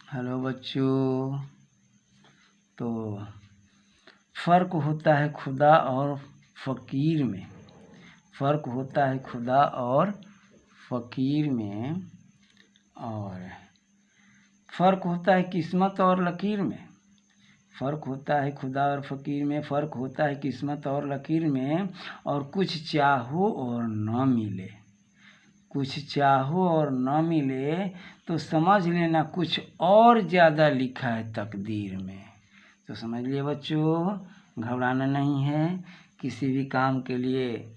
Hello बच्चों। तो फ़र्क होता है खुदा और फ़कीर में, फ़र्क होता है खुदा और फ़कीर में, और फ़र्क होता है किस्मत और लकीर में। फ़र्क होता है खुदा और फ़कीर में, फ़र्क होता है किस्मत और लकीर में। और कुछ चाहो और न मिले, कुछ चाहो और न मिले तो समझ लेना कुछ और ज़्यादा लिखा है तकदीर में। तो समझ लिए बच्चों, घबराना नहीं है। किसी भी काम के लिए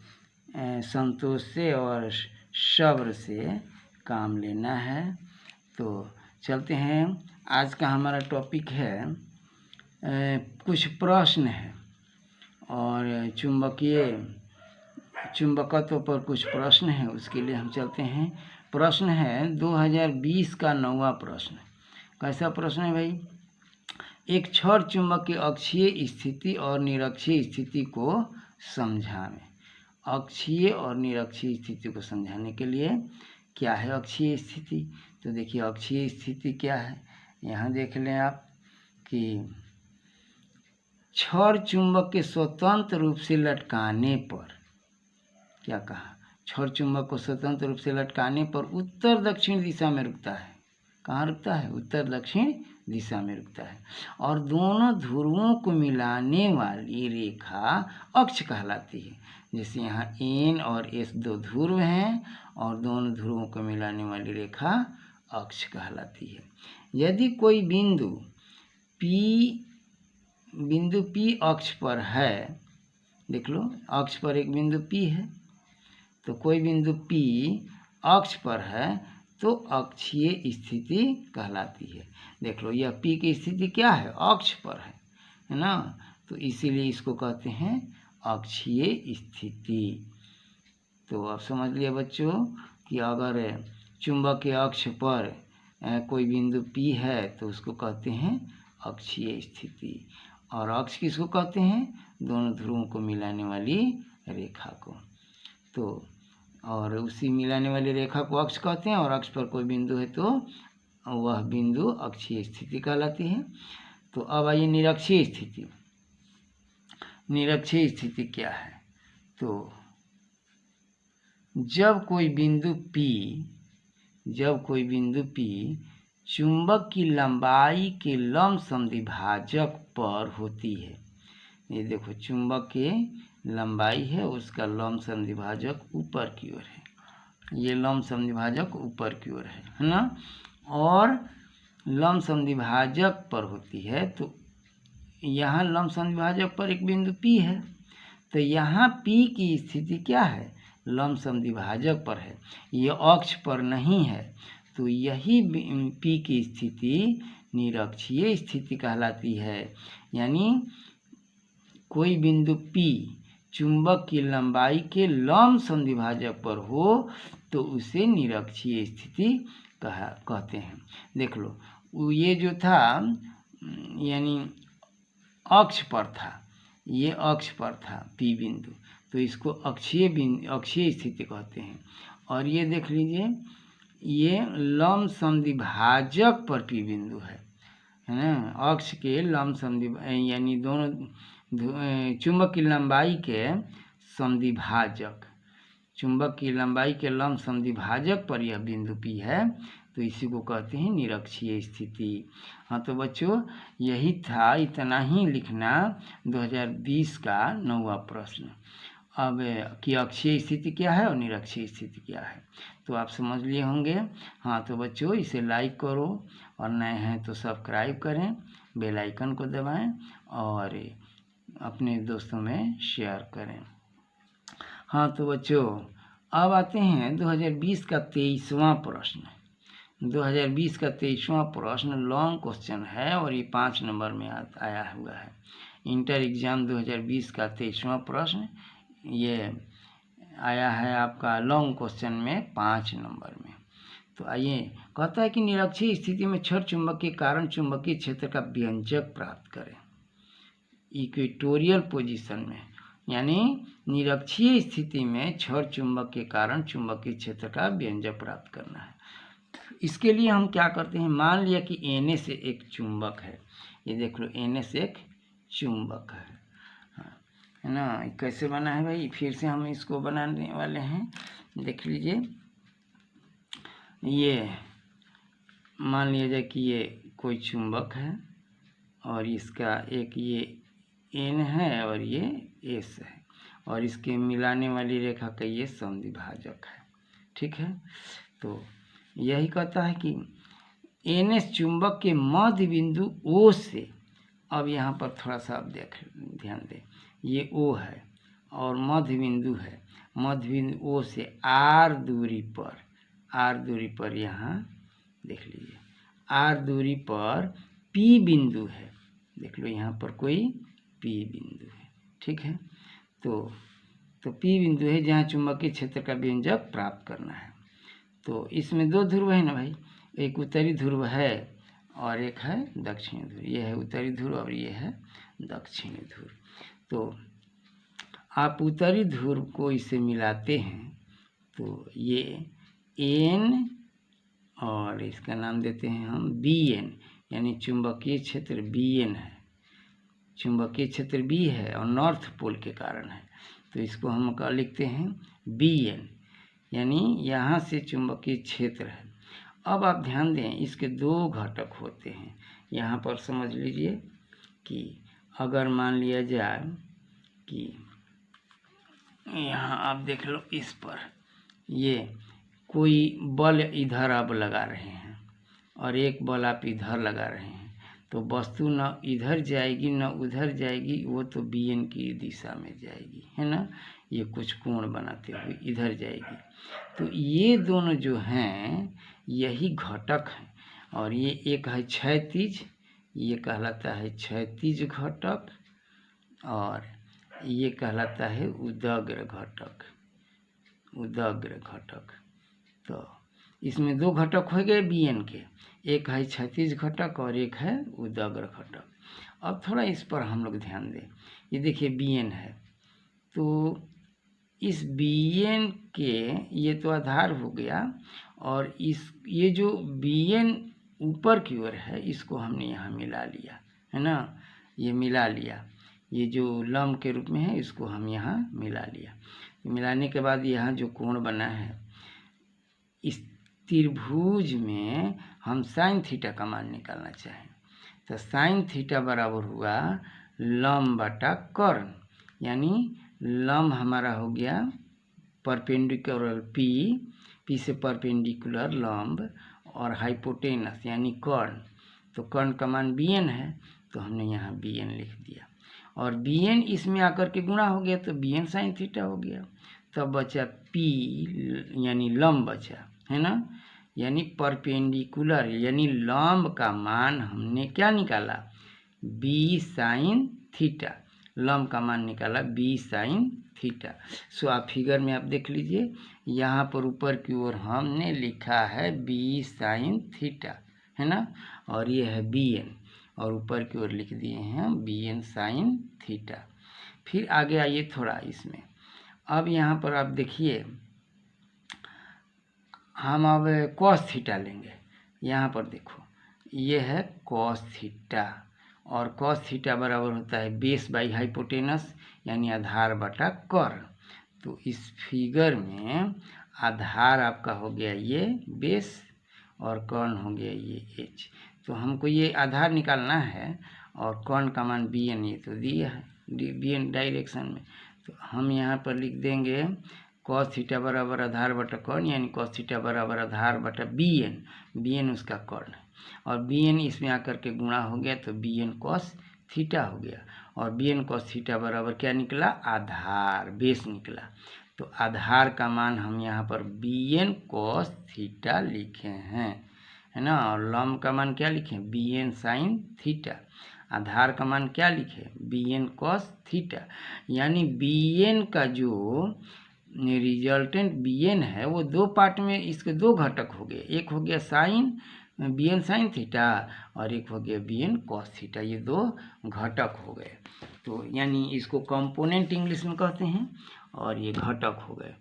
संतोष से और सब्र से काम लेना है। तो चलते हैं। आज का हमारा टॉपिक है कुछ प्रश्न है और चुंबकत्व पर कुछ प्रश्न है, उसके लिए हम चलते हैं। प्रश्न है 2020 का 9वां प्रश्न। कैसा प्रश्न है भाई? एक क्षण चुंबक की अक्षीय स्थिति और निरक्षीय स्थिति को समझाएं। अक्षीय और निरक्षीय स्थिति को समझाने के लिए क्या है अक्षीय स्थिति? तो देखिए अक्षीय स्थिति क्या है, यहाँ देख लें आप कि क्षण चुंबक के स्वतंत्र रूप से लटकाने पर, क्या कहा, क्षण चुंबक को स्वतंत्र रूप से लटकाने पर उत्तर दक्षिण दिशा में रुकता है। कहाँ रुकता है? उत्तर दक्षिण दिशा में रुकता है। और दोनों ध्रुवों को मिलाने वाली रेखा अक्ष कहलाती है। जैसे यहाँ N और S दो ध्रुव हैं और दोनों ध्रुवों को मिलाने वाली रेखा अक्ष कहलाती है। यदि कोई बिंदु P अक्ष पर है, देख लो अक्ष पर एक बिंदु P है, तो कोई बिंदु P अक्ष पर है तो अक्षीय स्थिति कहलाती है। देख लो यह P की स्थिति क्या है? अक्ष पर है ना, तो इसीलिए इसको कहते हैं अक्षीय स्थिति। तो आप समझ लिए बच्चों कि अगर चुंबक के अक्ष पर कोई बिंदु P है तो उसको कहते हैं अक्षीय स्थिति। और अक्ष किसको कहते हैं? दोनों ध्रुवों को मिलाने वाली रेखा को। तो और उसी मिलाने वाली रेखा को अक्ष कहते हैं, और अक्ष पर कोई बिंदु है तो वह बिंदु अक्षीय स्थिति कहलाती है। तो अब आइए निरक्षीय स्थिति। निरक्षीय स्थिति क्या है? तो जब कोई बिंदु P चुंबक की लंबाई के लंबसम पर होती है। ये देखो चुंबक के लंबाई है, उसका लंबसम ऊपर की ओर है। ये लंबसम ऊपर की ओर है ना, और लंबसम पर होती है। तो यहाँ लंबसम पर एक बिंदु P है, तो यहाँ P की स्थिति क्या है? लंबसम पर है, ये अक्ष पर नहीं है। तो यही P की स्थिति निरक्षीय स्थिति कहलाती है। यानी कोई बिंदु P चुंबक की लंबाई के लंबसम पर हो तो उसे निरक्षीय स्थिति कहते हैं। देख लो ये जो था यानी अक्ष पर था, ये अक्ष पर था P बिंदु, तो इसको अक्षीय स्थिति कहते हैं। और ये देख लीजिए ये लंबसम पर P बिंदु है ना, अक्ष के लंबसम यानी दोनों चुंबक की लंबाई के समद्विभाजक, चुंबक की लंबाई के लंबसम पर यह बिंदु P है, तो इसी को कहते हैं निरक्षीय स्थिति। हाँ तो बच्चों यही था, इतना ही लिखना 2020 का 9वां प्रश्न। अब कि अक्षीय स्थिति क्या है और निरक्षीय स्थिति क्या है, तो आप समझ लिए होंगे। हाँ तो बच्चों इसे लाइक करो, और नए हैं तो सब्सक्राइब करें, बेल आइकन को दबाएं और अपने दोस्तों में शेयर करें। हाँ तो बच्चों अब आते हैं 2020 का 23वां प्रश्न। 2020 का 23वां प्रश्न लॉन्ग क्वेश्चन है और ये 5 नंबर में आया हुआ है। इंटर एग्जाम 2020 का 23वां प्रश्न ये आया है आपका लॉन्ग क्वेश्चन में 5 नंबर में। तो आइए, कहता है कि निरक्षीय स्थिति में क्षण चुंबक के कारण चुंबकीय क्षेत्र का व्यंजक प्राप्त करें इक्वेटोरियल पोजीशन में। यानी निरक्षीय स्थिति में क्षण चुंबक के कारण चुंबकीय क्षेत्र का व्यंजक प्राप्त करना है। इसके लिए हम क्या करते हैं, मान लिया कि Na एक चुंबक है, ये देख लो Na एक चुंबक है ना। कैसे बना है भाई, फिर से हम इसको बनाने वाले हैं, देख लीजिए। ये मान लिया जाए कि ये कोई चुंबक है और इसका एक ये N है और ये S है और इसके मिलाने वाली रेखा का ये समद्विभाजक है, ठीक है। तो यही कहता है कि NS चुंबक के मध्य बिंदु O से, अब यहाँ पर थोड़ा सा आप ध्यान दें, ये O है और मध्य बिंदु है, मध्य बिंदु O से R दूरी पर यहाँ देख लीजिए, R दूरी पर P बिंदु है, देख लो यहाँ पर कोई P बिंदु है, ठीक है। तो P बिंदु है जहाँ चुंबकीय क्षेत्र का व्यंजक प्राप्त करना है। तो इसमें दो ध्रुव है ना भाई, एक उत्तरी ध्रुव है और एक है दक्षिणी ध्रुव, ये है उत्तरी ध्रुव और ये है दक्षिणी ध्रुव। तो आप उत्तरी ध्रुव को इसे मिलाते हैं तो ये N और इसका नाम देते हैं हम Bn, यानी चुंबकीय क्षेत्र Bn है, चुंबकीय क्षेत्र B है और नॉर्थ पोल के कारण है, तो इसको हम क्या लिखते हैं Bn, यानी यहाँ से चुंबकीय क्षेत्र है। अब आप ध्यान दें, इसके दो घटक होते हैं, यहाँ पर समझ लीजिए कि अगर मान लिया जाए कि यहाँ आप देख लो, इस पर ये कोई बल इधर आप लगा रहे हैं और एक बल आप इधर लगा रहे हैं, तो वस्तु न इधर जाएगी न उधर जाएगी, वो तो Bn की दिशा में जाएगी, है ना। ये कुछ कोण बनाते हुए इधर जाएगी। तो ये दोनों जो हैं यही घटक हैं और ये एक है क्षैतिज, ये कहलाता है क्षैतिज घटक और ये कहलाता है उदग्र घटक, उदग्र घटक। तो इसमें दो घटक हो गए Bn के, एक है क्षैतिज घटक और एक है उदग्र घटक। अब थोड़ा इस पर हम लोग ध्यान दें, ये देखिए Bn है, तो इस Bn के ये तो आधार हो गया और ये जो Bn ऊपर की ओर है इसको हमने यहाँ मिला लिया, है ना, ये मिला लिया, ये जो लंब के रूप में है इसको हम यहाँ मिला लिया। मिलाने के बाद यहाँ जो कोण बना है, इस त्रिभुज में हम साइन थीटा का मान निकालना चाहें तो साइन थीटा बराबर हुआ लंब बटा कर्ण, यानी लंब हमारा हो गया परपेंडिकुलर P से परपेंडिकुलर लंब और हाइपोटेनस यानी कर्ण, तो कर्ण का मान Bn है, तो हमने यहाँ Bn लिख दिया और Bn इसमें आकर के गुणा हो गया तो Bn साइन थीटा हो गया। तब बचा P यानी लंब बचा, है ना, यानी परपेंडिकुलर यानी लंब का मान हमने क्या निकाला B साइन थीटा, लंब का मान निकाला B साइन थीटा। सो आप फिगर में आप देख लीजिए, यहाँ पर ऊपर की ओर हमने लिखा है B साइन थीटा, है ना, और ये है Bn और ऊपर की ओर लिख दिए हैं Bn साइन थीटा। फिर आगे आइए थोड़ा इसमें, अब यहाँ पर आप देखिए हम अब कॉस थीटा लेंगे, यहाँ पर देखो ये है कॉस थीटा और कॉस थीटा बराबर होता है बेस बाई हाइपोटेनस यानी आधार बटा कर्ण। तो इस फिगर में आधार आपका हो गया ये बेस और कर्ण हो गया ये H, तो हमको ये आधार निकालना है और कर्ण का मान Bn ये तो दिया है Bn डायरेक्शन में, तो हम यहाँ पर लिख देंगे कॉस थीटा बराबर आधार बटा कर्ण, यानी कॉस थीटा बराबर आधार बटा Bn उसका कर्ण है और Bn इसमें आकर के गुणा हो गया तो Bn कॉस थीटा हो गया और Bn कॉस थीटा बराबर क्या निकला आधार बेस निकला। तो आधार का मान हम यहाँ पर Bn कॉस थीटा लिखे हैं, है ना, और लंब का मान क्या लिखे Bn साइन थीटा, आधार का मान क्या लिखे Bn कॉस थीटा, यानी Bn का जो रिजल्टेंट Bn है वो दो पार्ट में इसके दो घटक हो गए, एक हो गया साइन Bn साइन थीटा और एक हो गया Bn कॉस थीटा, ये दो घटक हो गए। तो यानी इसको कंपोनेंट इंग्लिश में कहते हैं और ये घटक हो गए।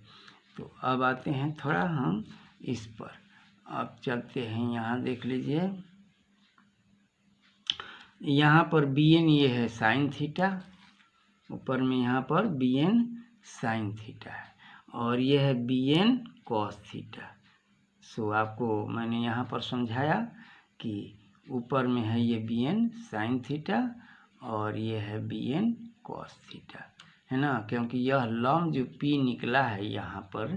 तो अब आते हैं थोड़ा हम इस पर, अब चलते हैं यहाँ, देख लीजिए यहाँ पर बी एन ये है साइन थीटा, ऊपर में यहाँ पर बी एन साइन थीटा है, और ये है बी एन कॉस थीटा। सो आपको मैंने यहाँ पर समझाया कि ऊपर में है ये बी एन साइन थीटा और ये है बी एन कॉस थीटा, है ना, क्योंकि यह लंब जो पी निकला है यहाँ पर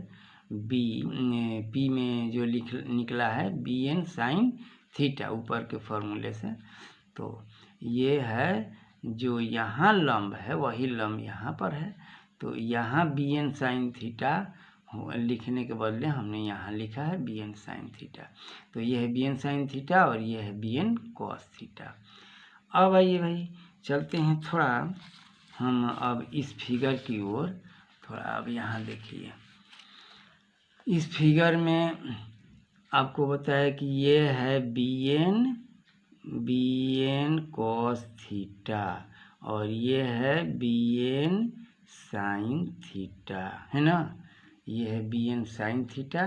पी में जो निकला है बी एन साइन थीटा ऊपर के फॉर्मूले से, तो ये है जो यहाँ लंब है वही लंब यहाँ पर है। तो यहाँ बी एन साइन थीटा लिखने के बदले हमने यहाँ लिखा है बी एन साइन थीटा। तो ये है बी एन साइन थीटा और ये है बी एन कॉस थीटा। अब आइए भाई चलते हैं थोड़ा हम अब इस फिगर की ओर थोड़ा। अब यहाँ देखिए इस फिगर में आपको बताया कि ये है बी एन कॉस थीटा और ये है बी एन साइन थीटा, है ना। ये है बी एन साइन थीटा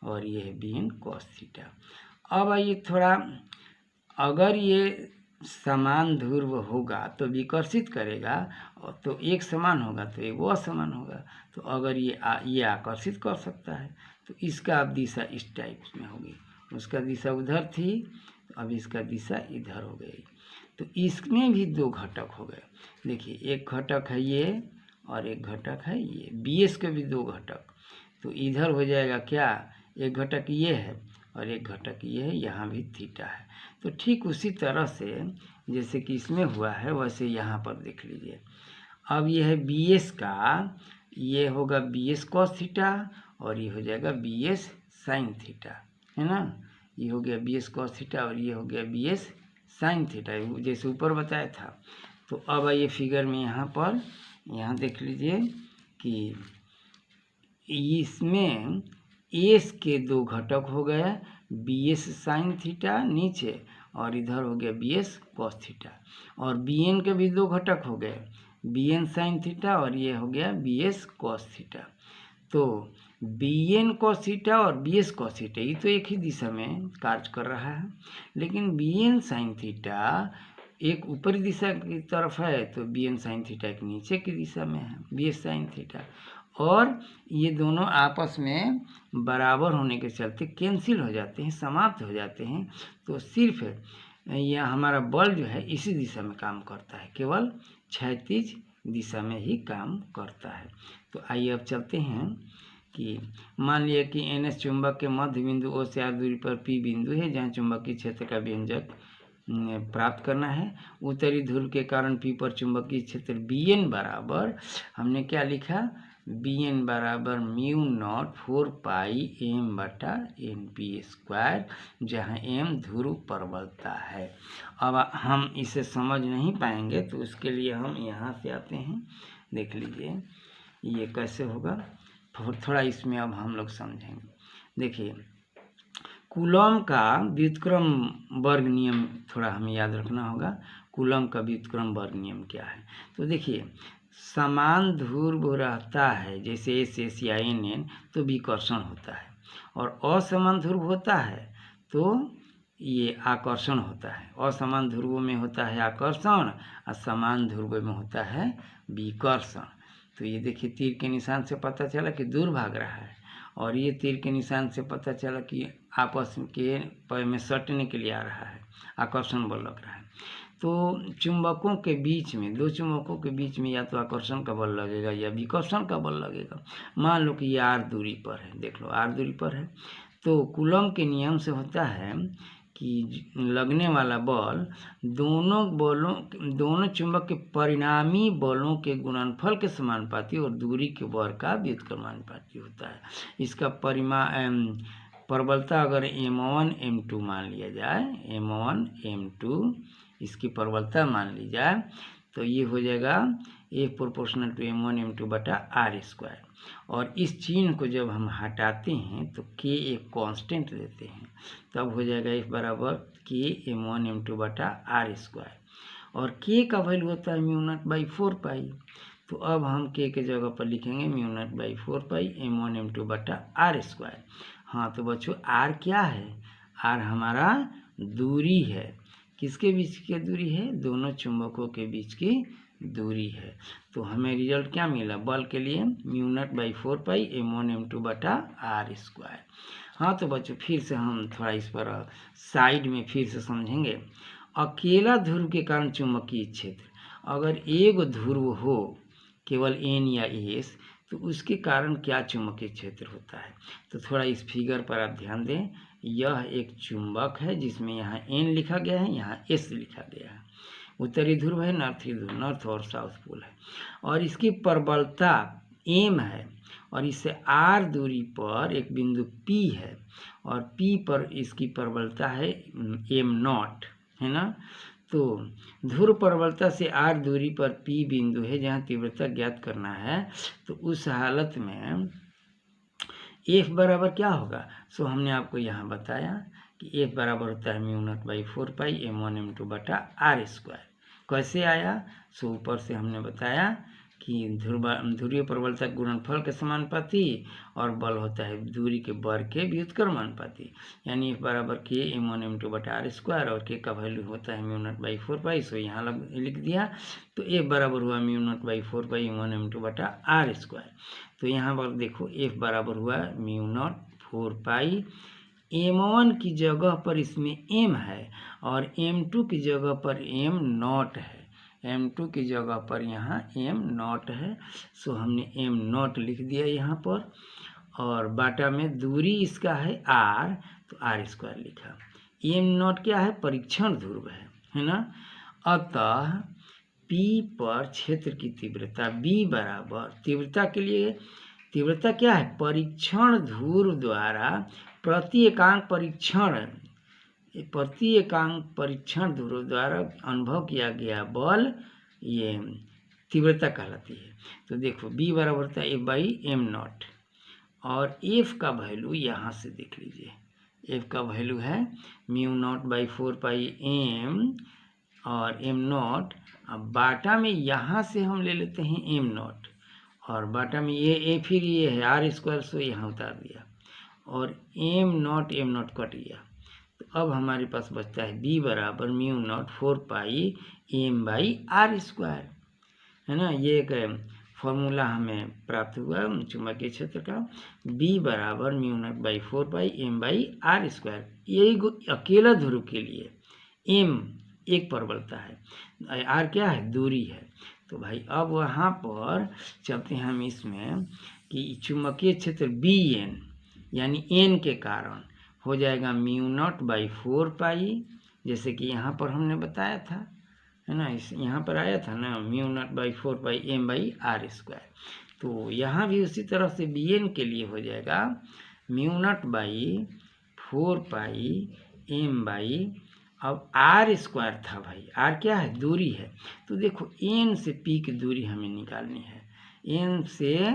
और ये है बी एन कॉस थीटा। अब आइए थोड़ा, अगर ये समान ध्रुव होगा तो विकर्षित करेगा, और तो एक समान होगा तो एक असमान होगा। तो अगर ये आकर्षित कर सकता है तो इसका अब दिशा इस टाइप में होगी, उसका दिशा उधर थी तो अब इसका दिशा इधर हो गई। तो इसमें भी दो घटक हो गए, देखिए एक घटक है ये और एक घटक है ये, बी एस के भी दो घटक। तो इधर हो जाएगा क्या, एक घटक ये है और एक घटक ये है, यहाँ भी थीटा है। तो ठीक उसी तरह से जैसे कि इसमें हुआ है वैसे यहाँ पर देख लीजिए। अब ये है बी एस का, ये होगा बी एस कॉस थीटा और ये हो जाएगा बी एस साइन थीटा, है ना। ये हो गया बी एस कॉस थीटा और ये हो गया बी एस साइन थीटा, जैसे ऊपर बताया था। तो अब आइए फिगर में यहाँ पर, यहाँ देख लीजिए कि इसमें एस के दो घटक हो गए, बी एस साइन थीटा नीचे और इधर हो गया बी एस कॉस थीटा, और बी एन के भी दो घटक हो गए, बी एन साइन थीटा और ये हो गया बी एस कॉस थीटा। तो बी एन कॉस थीटा और बी एस कॉस थीटा ये तो एक ही दिशा में कार्य कर रहा है, लेकिन बी एन साइन थीटा एक ऊपरी दिशा की तरफ है तो बी एन साइन थीटा एक नीचे की दिशा में है बी एस साइन थीटा, और ये दोनों आपस में बराबर होने के चलते कैंसिल हो जाते हैं, समाप्त हो जाते हैं। तो सिर्फ यह हमारा बल जो है इसी दिशा में काम करता है, केवल क्षैतिज दिशा में ही काम करता है। तो आइए अब चलते हैं कि मान लिया कि एन एस चुंबक के मध्य बिंदु ओ से आर दूरी पर पी बिंदु है जहाँ चुंबकीय क्षेत्र का व्यंजक प्राप्त करना है। उत्तरी ध्रुव के कारण पी पर चुंबकीय क्षेत्र बी एन बराबर, हमने क्या लिखा, बी एन बराबर म्यू नॉट 4 पाई एम बटा एन पी स्क्वायर, जहाँ एम ध्रुव प्रबलता है। अब हम इसे समझ नहीं पाएंगे तो उसके लिए हम यहाँ से आते हैं, देख लीजिए ये कैसे होगा, थोड़ा इसमें अब हम लोग समझेंगे। देखिए कूलॉम का व्युत्क्रम वर्ग नियम थोड़ा हमें याद रखना होगा। कूलॉम का व्युत्क्रम वर्ग नियम क्या है, तो देखिए समान ध्रुव रहता है जैसे एस एस या एन एन तो विकर्षण होता है, और असमान ध्रुव होता है तो ये आकर्षण होता है। असमान ध्रुवों में होता है आकर्षण और समान ध्रुवों में होता है विकर्षण। तो ये देखिए तीर के निशान से पता चला कि दूर भाग रहा है, और ये तीर के निशान से पता चला कि आपस के पैर में सटने के लिए आ रहा है, आकर्षण बल लग रहा है। तो चुंबकों के बीच में, दो चुंबकों के बीच में या तो आकर्षण का बल लगेगा या विकर्षण का बल लगेगा। मान लो कि ये आर दूरी पर है, देख लो आर दूरी पर है, तो कूलॉम के नियम से होता है कि लगने वाला बल दोनों चुंबक के परिणामी बलों के गुणनफल के समानुपाती और दूरी के वर्ग का व्युत्क्रमानुपाती होता है। इसका प्रबलता अगर m1 m2 मान लिया जाए, m1 m2 इसकी प्रबलता मान ली जाए तो ये हो जाएगा F proportional to m1 m2 बटा आर स्क्वायर, और इस चिन्ह को जब हम हटाते हैं तो k एक कांस्टेंट देते हैं, तब हो जाएगा F बराबर k m1 m2 बटा आर स्क्वायर, और k का वैल्यू होता है म्यू नॉट बाई 4 पाई। तो अब हम k के जगह पर लिखेंगे mu naught by 4 pi m1 m2 बटा आर स्क्वायर। हाँ तो बच्चों आर क्या है, आर हमारा दूरी है, किसके बीच की दूरी है, दोनों चुंबकों के बीच की दूरी है। तो हमें रिजल्ट क्या मिला, बल के लिए μ0/4 m1 m2 बटा आर स्क्वायर। हाँ तो बच्चों फिर से हम थोड़ा इस पर साइड में फिर से समझेंगे। अकेला ध्रुव के कारण चुंबकीय क्षेत्र, अगर एक ध्रुव हो केवल एन या एस तो उसके कारण क्या चुंबकीय क्षेत्र होता है। तो थोड़ा इस फिगर पर आप ध्यान दें, यह एक चुंबक है जिसमें यहाँ एन लिखा गया है, यहाँ एस लिखा गया है। उत्तरी ध्रुव है, नॉर्थी ध्रुव, नॉर्थ और साउथ पोल है, और इसकी प्रबलता एम है, और इससे आर दूरी पर एक बिंदु पी है, और पी पर इसकी प्रबलता है एम नॉट, है ना। तो ध्रुव प्रबलता से आर दूरी पर पी बिंदु है जहाँ तीव्रता ज्ञात करना है। तो उस हालत में एफ बराबर क्या होगा, सो हमने आपको यहाँ बताया कि एफ बराबर होता है μ0/4 m1 m2 बटा आर स्क्वायर। कैसे आया, सो ऊपर से हमने बताया कि ध्रुवीय प्रबलता गुणनफल के समानुपाती और बल होता है दूरी के वर्ग के व्युत्क्रमानुपाती, यानी एफ बराबर के m1 m2 बटा आर स्क्वायर, और के का वैल्यू होता है μ0/4, सो यहाँ लिख दिया। तो एफ बराबर हुआ μ0/4 m1 m2 बटा आर स्क्वायर। तो यहाँ पर देखो एफ बराबर हुआ μ0/4 m1 की जगह पर इसमें m है, और m2 की जगह पर m नॉट है, m2 की जगह पर यहाँ m नॉट है, सो हमने m नॉट लिख दिया यहाँ पर, और बाटा में दूरी इसका है r, तो आर स्क्वायर लिखा। m नॉट क्या है, परीक्षण ध्रुव है ना। अतः P पर क्षेत्र की तीव्रता B बराबर, तीव्रता के लिए तीव्रता क्या है, परीक्षण ध्रुव द्वारा प्रति एकांक परीक्षण ध्रुव द्वारा अनुभव किया गया बल, ये तीव्रता कहलाती है। तो देखो B बराबर होता है F/m नॉट, और F का वैल्यू यहाँ से देख लीजिए, F का वैल्यू है μ0/4 m और m नॉट। अब बाटा में यहाँ से हम ले लेते हैं m नॉट, और बाटा में ये फिर ये है आर स्क्वायर, सो यहाँ उतार दिया, और m नॉट कट गया। तो अब हमारे पास बचता है b बराबर μ0/4 m/r स्क्वायर, है ना। ये एक फॉर्मूला हमें प्राप्त हुआ चुंबकीय क्षेत्र का, b बराबर μ0/4 m/r स्क्वायर। ये अकेला ध्रुव के लिए m एक प्रबलता है, r क्या है, दूरी है। तो भाई अब वहाँ पर चलते हैं हम इसमें कि चुंबकीय क्षेत्र bn यानी n के कारण हो जाएगा μ0/4, जैसे कि यहाँ पर हमने बताया था, है ना, इस यहाँ पर आया था ना μ0/4 m/r स्क्वायर। तो यहाँ भी उसी तरह से bn के लिए हो जाएगा μ0/4 m/, अब आर स्क्वायर था भाई, आर क्या है, दूरी है। तो देखो एन से पी की दूरी हमें निकालनी है, एन से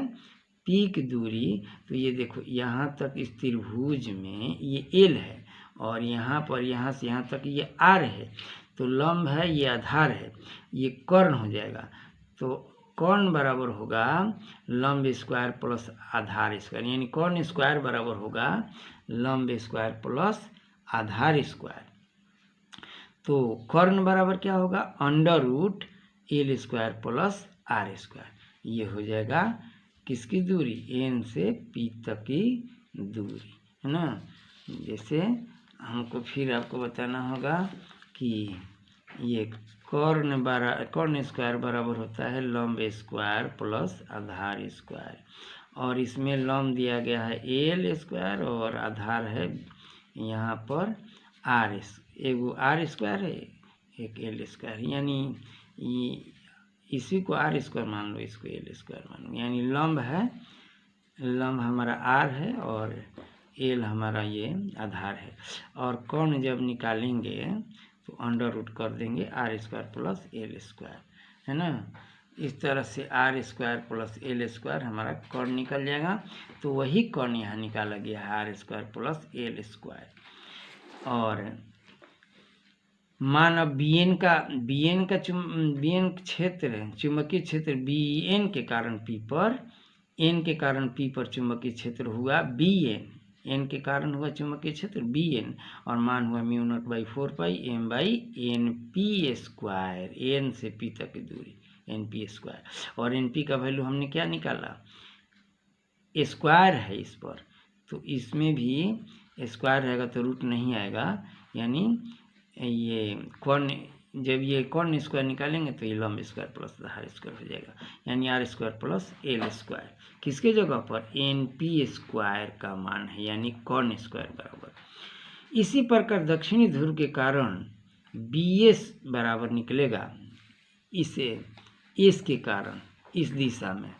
पी की दूरी, तो ये देखो यहाँ तक इस त्रिभुज में ये एल है, और यहाँ पर यहाँ से यहाँ तक ये आर है, तो लंब है, ये आधार है, ये कर्ण हो जाएगा। तो कर्ण बराबर होगा लंब स्क्वायर प्लस आधार स्क्वायर, यानी कर्ण स्क्वायर बराबर होगा लंब स्क्वायर प्लस आधार स्क्वायर। तो कर्ण बराबर क्या होगा, √l square plus R square, ये हो जाएगा किसकी दूरी, एन से पी तक की दूरी, है ना। जैसे हमको फिर आपको बताना होगा कि ये कर्ण स्क्वायर बराबर होता है लंब स्क्वायर प्लस आधार स्क्वायर, और इसमें लंब दिया गया है एल स्क्वायर और आधार है यहाँ पर आर, एगो आर स्क्वायर है एक एल स्क्वायर, यानी इसी को आर स्क्वायर मान लो, इसको एल स्क्वायर मान लो, यानी लंब है, लंब हमारा आर है और एल हमारा ये आधार है। और कर्ण जब निकालेंगे तो √ कर देंगे R square plus L square, है ना। इस तरह से R square plus L square हमारा कर्ण निकल जाएगा। तो वही कर्ण यहाँ निकाला गया है R square plus L square. और मान अब bn का क्षेत्र, चुंबकीय क्षेत्र bn के कारण p पर, n के कारण p पर चुंबकीय क्षेत्र हुआ bn, एन के कारण हुआ चुंबकीय क्षेत्र बी एन, और मान हुआ mu naught by 4 pi M by N P square, N से पी तक की दूरी एन पी स्क्वायर। और एन पी का वैल्यू हमने क्या निकाला, स्क्वायर है इस पर, तो इसमें भी स्क्वायर रहेगा तो रूट नहीं आएगा, यानी ये कॉर्न, जब ये कॉर्न स्क्वायर निकालेंगे तो ये लंब स्क्वायर प्लस आर स्क्वायर हो जाएगा, यानी R square plus L square किसके जगह पर, एन पी स्क्वायर का मान है, यानी कॉर्न स्क्वायर बराबर। इसी प्रकार दक्षिणी ध्रुव के कारण बी एस बराबर निकलेगा इसे एस के कारण इस दिशा में,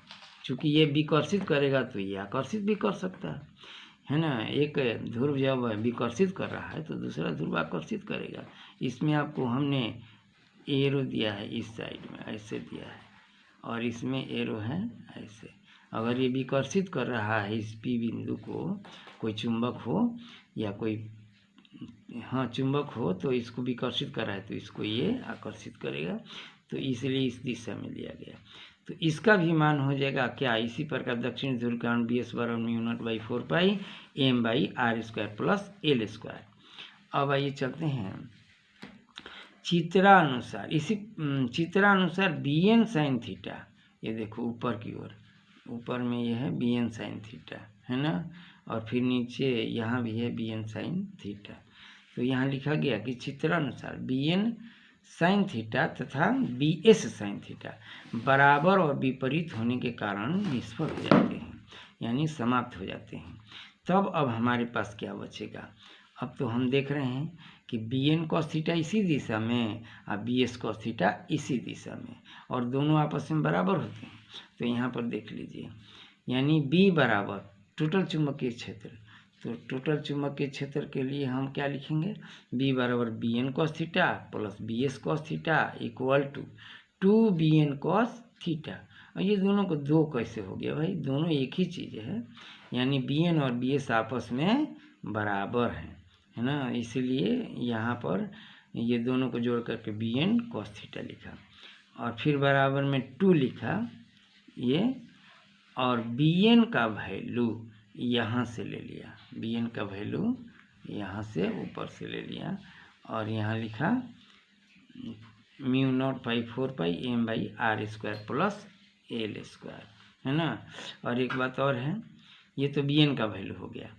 चूँकि ये विकर्षित करेगा तो ये आकर्षित भी कर सकता है ना। एक ध्रुव जब विकर्षित कर रहा है तो दूसरा ध्रुव आकर्षित करेगा। इसमें आपको हमने एरो दिया है इस साइड में, ऐसे दिया है, और इसमें एरो है ऐसे। अगर ये विकर्षित कर रहा है इस पी बिंदु को, कोई चुंबक हो या कोई चुंबक हो, तो इसको विकर्षित कर रहा है तो इसको ये आकर्षित करेगा, तो इसलिए इस दिशा में लिया गया। तो इसका भी मान हो जाएगा क्या, इसी प्रकार दक्षिण ध्रुव का बी एस बराबर mu naught by 4 pi M by R square plus L square. अब आइए चलते हैं चित्रानुसार, इसी चित्रानुसार बी एन साइन थीटा, ये देखो ऊपर की ओर, ऊपर में ये है बी एन साइन थीटा है ना, और फिर नीचे यहाँ भी है बी एन साइन थीटा। तो यहाँ लिखा गया कि चित्रानुसार बी एन साइन थीटा तथा बी एस साइन थीटा बराबर और विपरीत होने के कारण निष्फल हो जाते हैं, यानी समाप्त हो जाते हैं। तब अब हमारे पास क्या बचेगा, अब तो हम देख रहे हैं कि बी एन कॉस थीटा इसी दिशा में और बी एस कॉस थीटा इसी दिशा में, और दोनों आपस में बराबर होते हैं। तो यहाँ पर देख लीजिए, यानी बी बराबर टोटल चुंबकीय क्षेत्र, तो टोटल चुंबकीय क्षेत्र के लिए हम क्या लिखेंगे, बी बराबर B N cos theta plus B S cos theta equal to B N cos theta. और ये दोनों को दो कैसे हो गया भाई, दोनों एक ही चीज़ है, यानी बी एन और बी एस आपस में बराबर है ना, इसीलिए यहाँ पर ये दोनों को जोड़ करके बी एन कॉस थीटा लिखा, और फिर बराबर में 2 लिखा ये, और बी एन का वैल्यू यहाँ से ले लिया, बी एन का वैल्यू यहाँ से ऊपर से ले लिया, और यहाँ लिखा mu naught by 4 pi M by R square plus L square है ना। और एक बात और है, ये तो बी एन का वैल्यू हो गया।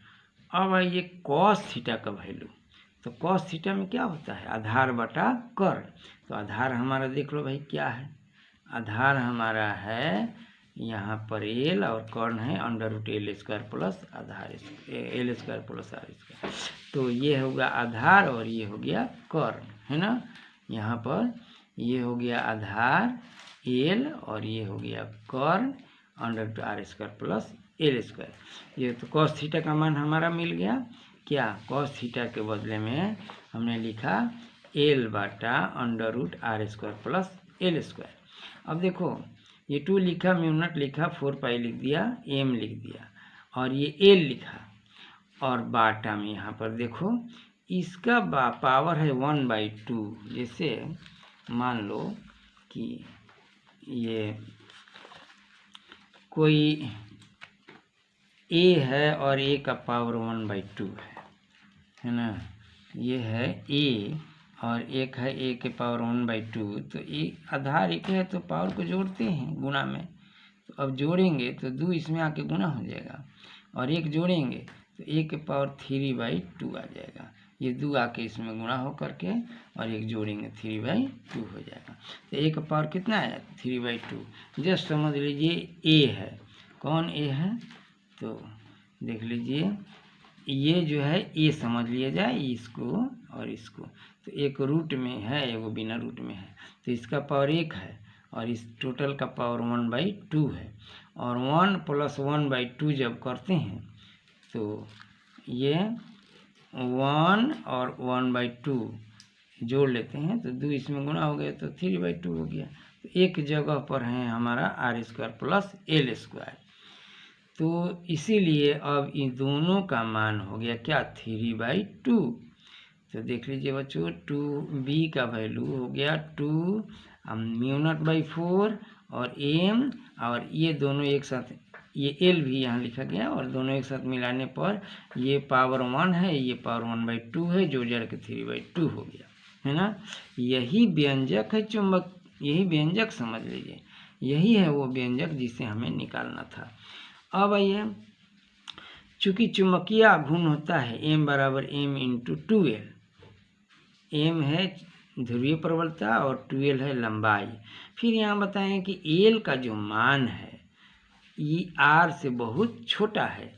अब ये कॉस थीटा का वैल्यू, तो कॉस थीटा में क्या होता है, आधार बटा कर्ण। तो आधार हमारा देख लो भाई क्या है, आधार हमारा है यहाँ पर एल, और कर्ण है under root L square plus आधार L square plus R square. तो ये होगा आधार और ये हो गया कर्ण है ना। यहाँ पर ये हो गया आधार एल और ये हो गया कर्ण under root R square plus L square. ये तो कॉस थीटा का मान हमारा मिल गया। क्या, कॉस थीटा के बदले में हमने लिखा एल बटा under root R square plus L square. अब देखो ये 2 लिखा, म्यू नॉट लिखा, 4 पाई लिख दिया, एम लिख दिया, और ये एल लिखा, और बाटा में यहाँ पर देखो इसका पावर है 1/2। जैसे मान लो कि ये कोई ए है और ए का पावर 1/2 है ना, ये है ए और एक है ए के पावर 1/2। तो ए आधार एक है तो पावर को जोड़ते हैं गुणा में, तो अब जोड़ेंगे तो 2 इसमें आके गुणा हो जाएगा, और एक जोड़ेंगे तो ए के पावर 3/2 आ जाएगा। ये 2 आके इसमें गुणा हो करके, और एक जोड़ेंगे 3/2 हो जाएगा। तो ए का पावर कितना है, 3/2। जस्ट समझ लीजिए ए है, कौन ए है, तो देख लीजिए ये जो है ए समझ लिया जाए, इसको और इसको, तो एक रूट में है, एक बिना रूट में है, तो इसका पावर 1 है और इस टोटल का पावर 1/2 है। और 1 + 1/2 जब करते हैं तो ये 1 और 1/2 जोड़ लेते हैं तो 2 इसमें गुणा हो गया तो 3/2 हो गया। तो एक जगह पर है हमारा R square plus L square. तो इसीलिए अब इन दोनों का मान हो गया क्या, 3/2। तो देख लीजिए बच्चों, 2b का वैल्यू हो गया 2 म्यू नॉट बाई 4 और एम, और ये दोनों एक साथ ये एल भी यहाँ लिखा गया और दोनों एक साथ मिलाने पर ये पावर 1 है, ये पावर 1/2 है, जो जड़ के 3/2 हो गया, है ना। यही व्यंजक है चुंबक, यही व्यंजक समझ लीजिए, यही है वो व्यंजक जिसे हमें निकालना था। अब आइए, चूंकि चुंबकीय आघूर्ण होता है m बराबर m इंटू 2l, m है ध्रुवीय प्रबलता और 2l है लंबाई। फिर यहाँ बताएं कि l का जो मान है ये r से बहुत छोटा है,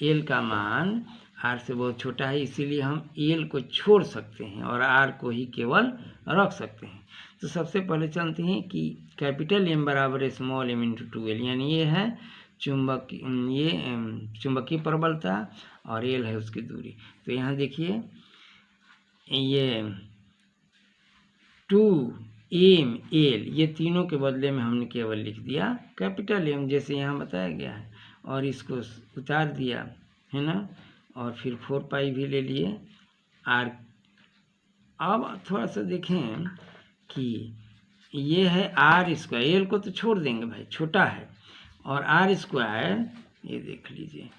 l का मान r से बहुत छोटा है, इसीलिए हम l को छोड़ सकते हैं और r को ही केवल रख सकते हैं। तो सबसे पहले चलते हैं कि कैपिटल M बराबर स्मॉल m इंटू 2l, यानी ये है चुंबकीय प्रबलता और l है उसकी दूरी। तो यहाँ देखिए ये 2ml, ये तीनों के बदले में हमने केवल लिख दिया कैपिटल M, जैसे यहाँ बताया गया है, और इसको उतार दिया, है ना, और फिर 4 पाई भी ले लिए r। अब थोड़ा सा देखें कि ये है r स्क्वायर, l को तो छोड़ देंगे भाई, छोटा है, और r स्क्वायर ये देख लीजिए,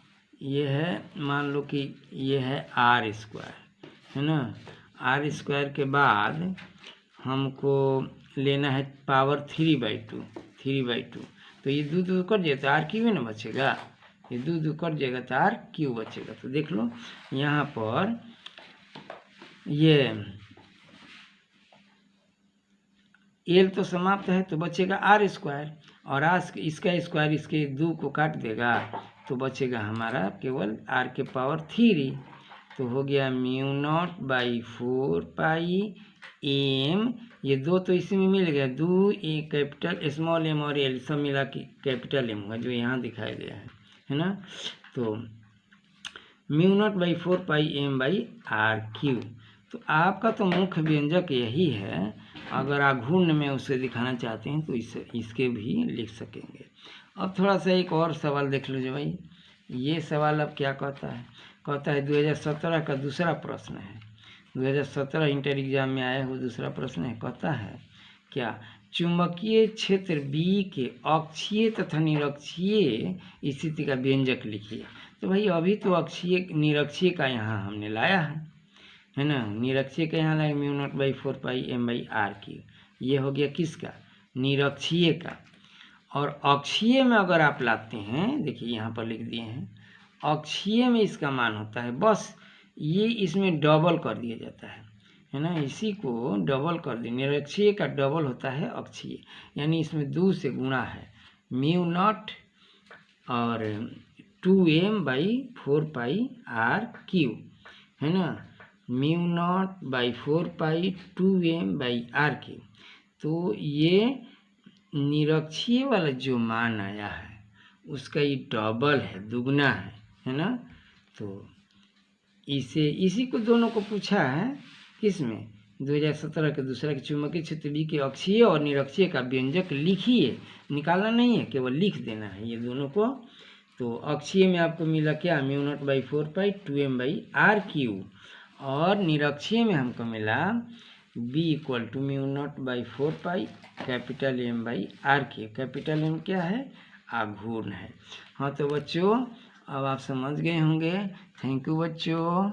ये है, मान लो कि ये है r स्क्वायर, है ना। r स्क्वायर के बाद हमको लेना है पावर 3/2, तो ये दो कट जाए तो r क्यू ना बचेगा, ये दो कट जाएगा तो r क्यू बचेगा। तो देख लो यहाँ पर ये l तो समाप्त है तो बचेगा r स्क्वायर, और इसका स्क्वायर इसके 2 को काट देगा तो बचेगा हमारा केवल r के पावर 3। तो हो गया μ0/4 पाई m, ये 2 तो इसी में मिल गया, 2 कैपिटल स्मॉल m और l सब मिला के कैपिटल M हुआ, जो यहाँ दिखाया गया है ना। तो μ0/4 पाई m/r³। तो आपका तो मुख्य व्यंजक यही है, अगर आघूर्ण में उसे दिखाना चाहते हैं तो इसके भी लिख सकेंगे। अब थोड़ा सा एक और सवाल देख लीजिए भाई, ये सवाल अब क्या कहता है, कहता है 2017 का दूसरा प्रश्न है, 2017 इंटर एग्जाम में आया हुआ दूसरा प्रश्न है। कहता है क्या, चुंबकीय क्षेत्र B के अक्षीय तथा निरक्षीय स्थिति का व्यंजक लिखिए। तो भाई अभी तो अक्षीय निरक्षीय का यहाँ हमने लाया है ना, निरक्षीय का यहाँ लाया μ0/4 पाई m/r³। ये हो गया किसका, निरक्षीय का। और अक्षीय में अगर आप लाते हैं, देखिए यहाँ पर लिख दिए हैं, अक्षीय में इसका मान होता है, बस ये इसमें डबल कर दिया जाता है ना, इसी को डबल कर दिया, निरक्षीय का डबल होता है अक्षीय, यानी इसमें 2 से गुणा है, μ0 और 2m/4 पाई r³, है ना, μ0/4 पाई 2m/r³। तो ये निरक्षीय वाला जो मान आया है उसका ये डबल है, दुगना है ना। तो इसी को दोनों को पूछा है, किसमें, 2017 के दूसरा के चुंबकीय क्षेत्र B के अक्षीय और निरक्षीय का व्यंजक लिखिए, निकालना नहीं है, केवल लिख देना है ये दोनों को। तो अक्षीय में आपको मिला क्या, μ0/4 पाई 2m/r³, और निरक्षीय में हमको मिला B = μ0/4 pi capital M/r³। Capital M क्या है, आघूर्ण है। हाँ तो बच्चों अब आप समझ गए होंगे। थैंक यू बच्चों।